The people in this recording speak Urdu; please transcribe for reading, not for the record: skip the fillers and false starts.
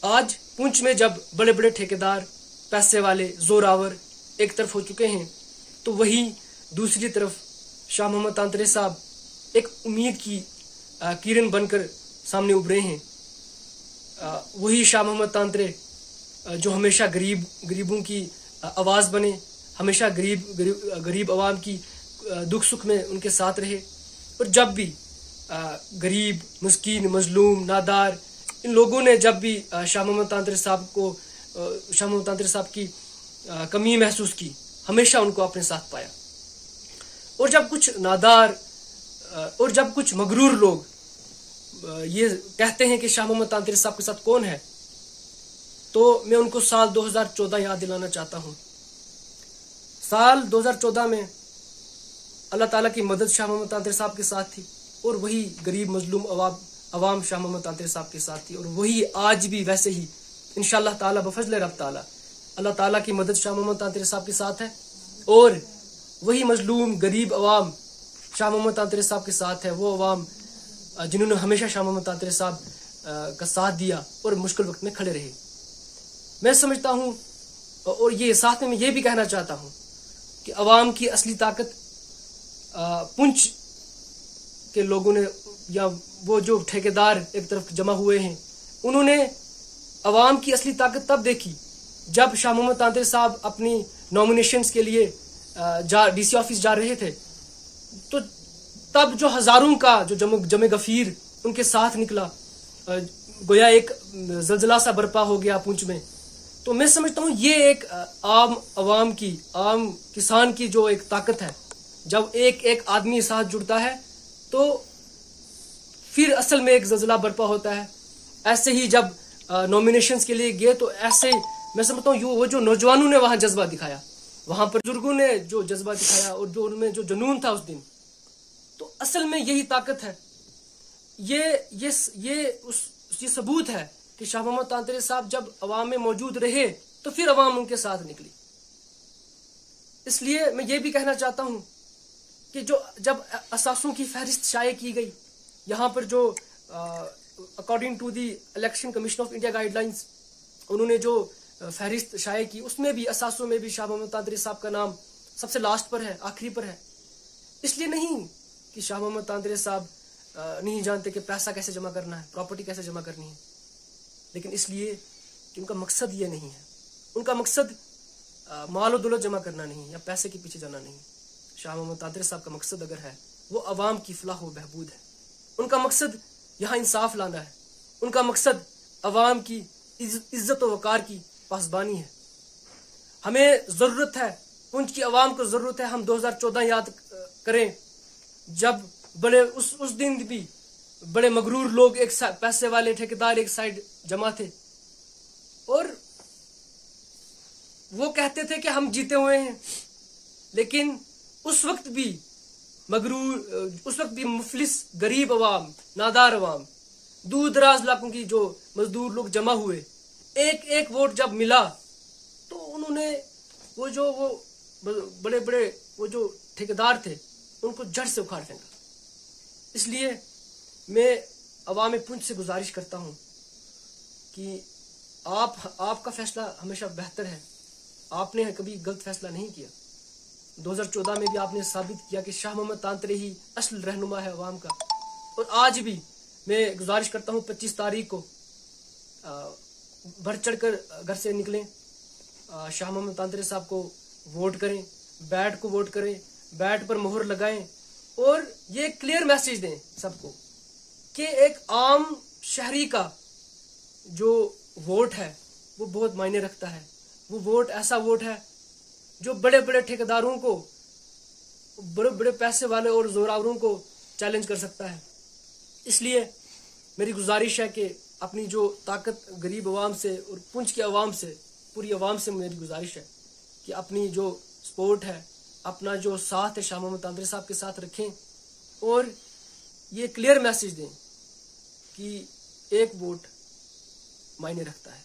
آج پونچھ میں جب بڑے بڑے ٹھیکیدار، پیسے والے، زوراور ایک طرف ہو چکے ہیں، تو وہی دوسری طرف شاہ محمد تانترے صاحب ایک امید کی کرن بن کر سامنے ابھرے ہیں۔ وہی شاہ محمد تانترے جو ہمیشہ غریبوں کی آواز بنے، ہمیشہ غریب عوام کی دکھ سکھ میں ان کے ساتھ رہے، اور جب بھی غریب، مسکین، مظلوم، نادار ان لوگوں نے جب بھی شاہ محمد تانترے صاحب کی کمی محسوس کی، ہمیشہ ان کو اپنے ساتھ پایا۔ اور جب کچھ نادار اور جب کچھ مغرور لوگ یہ کہتے ہیں کہ شاہ محمد تانترے صاحب کے ساتھ کون ہے، تو میں ان کو سال 2014 یاد دلانا چاہتا ہوں۔ سال 2014 میں اللہ تعالیٰ کی مدد شاہ محمد تانترے صاحب کے ساتھ تھی، اور وہی غریب مظلوم عوام شاہ محمد تانترے صاحب کے ساتھ تھی، اور وہی آج بھی ویسے ہی انشاءاللہ تعالیٰ بفضل رب تعالیٰ اللہ تعالیٰ کی مدد شاہ محمد تانترے صاحب کے ساتھ ہے، اور وہی مظلوم غریب عوام شاہ محمد تانترے صاحب کے ساتھ ہے، وہ عوام جنہوں نے ہمیشہ شاہ محمد تانترے صاحب کا ساتھ دیا اور مشکل وقت میں کھڑے رہے۔ میں سمجھتا ہوں، اور یہ ساتھ میں یہ بھی کہنا چاہتا ہوں کہ عوام کی اصلی طاقت پونچھ کے لوگوں نے، یا وہ جو ٹھیکیدار ایک طرف جمع ہوئے ہیں، انہوں نے عوام کی اصلی طاقت تب دیکھی جب شاہ محمد تانترے صاحب اپنی نامینیشنز کے لیے ڈی سی آفس جا رہے تھے، تو تب جو ہزاروں کا جو جمع غفیر ان کے ساتھ نکلا، گویا ایک زلزلہ سا برپا ہو گیا پونچھ میں۔ تو میں سمجھتا ہوں یہ ایک عام عوام کی، عام کسان کی جو ایک طاقت ہے، جب ایک آدمی ساتھ جڑتا ہے تو پھر اصل میں ایک زلزلہ برپا ہوتا ہے۔ ایسے ہی جب نامینیشنز کے لیے گئے تو ایسے میں سمجھتا ہوں وہ جو نوجوانوں نے وہاں جذبہ دکھایا، وہاں پر بزرگوں نے جو جذبہ دکھایا، اور جو ان میں جو جنون تھا اس دن، تو اصل میں یہی طاقت ہے۔ یہ ثبوت ہے کہ شاہ محمد تانترے صاحب جب عوام میں موجود رہے تو پھر عوام ان کے ساتھ نکلی۔ اس لیے میں یہ بھی کہنا چاہتا ہوں کہ جب اثاثوں کی فہرست شائع کی گئی، یہاں پر جو according to the Election Commission of India guidelines انہوں نے جو فہرست شائع کی، اس میں بھی اثاثوں میں بھی شاہ محمد تانترے صاحب کا نام سب سے لاسٹ پر ہے، آخری پر ہے۔ اس لیے نہیں کہ شاہ محمد تانترے صاحب نہیں جانتے کہ پیسہ کیسے جمع کرنا ہے، پراپرٹی کیسے جمع کرنی ہے، لیکن اس لیے کہ ان کا مقصد یہ نہیں ہے۔ ان کا مقصد مال و دولت جمع کرنا نہیں یا پیسے کے پیچھے جانا نہیں۔ شاہ محمد تانترے صاحب کا مقصد اگر ہے، وہ عوام کی فلاح و بہبود ہے۔ ان کا مقصد یہاں انصاف لانا ہے، ان کا مقصد عوام کی عزت و وقار کی پاسبانی ہے۔ ہمیں ضرورت ہے، پونچھ کی عوام کو ضرورت ہے، ہم 2014 یاد کریں جب اس دن بھی بڑے مغرور لوگ، ایک پیسے والے ٹھیکیدار ایک سائڈ جمع تھے، اور وہ کہتے تھے کہ ہم جیتے ہوئے ہیں، لیکن اس وقت بھی مفلس غریب عوام، نادار عوام، دور دراز علاقوں کی جو مزدور لوگ جمع ہوئے، ایک ووٹ جب ملا تو انہوں نے وہ بڑے وہ جو ٹھیکیدار تھے ان کو جڑ سے اکھاڑ پھینکا۔ اس لیے میں عوام پونچھ سے گزارش کرتا ہوں کہ آپ کا فیصلہ ہمیشہ بہتر ہے، آپ نے کبھی غلط فیصلہ نہیں کیا۔ 2014 میں بھی آپ نے ثابت کیا کہ شاہ محمد تانترے ہی اصل رہنما ہے عوام کا، اور آج بھی میں گزارش کرتا ہوں 25 تاریخ کو بڑھ چڑھ کر گھر سے نکلیں، شاہ محمد تانترے صاحب کو ووٹ کریں، بیٹ کو ووٹ کریں، بیٹ پر مہر لگائیں، اور یہ کلیئر میسیج دیں سب کو کہ ایک عام شہری کا جو ووٹ ہے وہ بہت معنی رکھتا ہے۔ وہ ووٹ ایسا ووٹ ہے جو بڑے بڑے ٹھیکیداروں کو، بڑے بڑے پیسے والے اور زوراوروں کو چیلنج کر سکتا ہے۔ اس لیے میری گزارش ہے کہ اپنی جو طاقت غریب عوام سے اور پونچھ کی عوام سے، پوری عوام سے میری گزارش ہے کہ اپنی جو سپورٹ ہے، اپنا جو ساتھ ہے شاہ محمد تانترے صاحب کے ساتھ رکھیں، اور یہ کلیئر میسیج دیں کہ ایک ووٹ معنی رکھتا ہے۔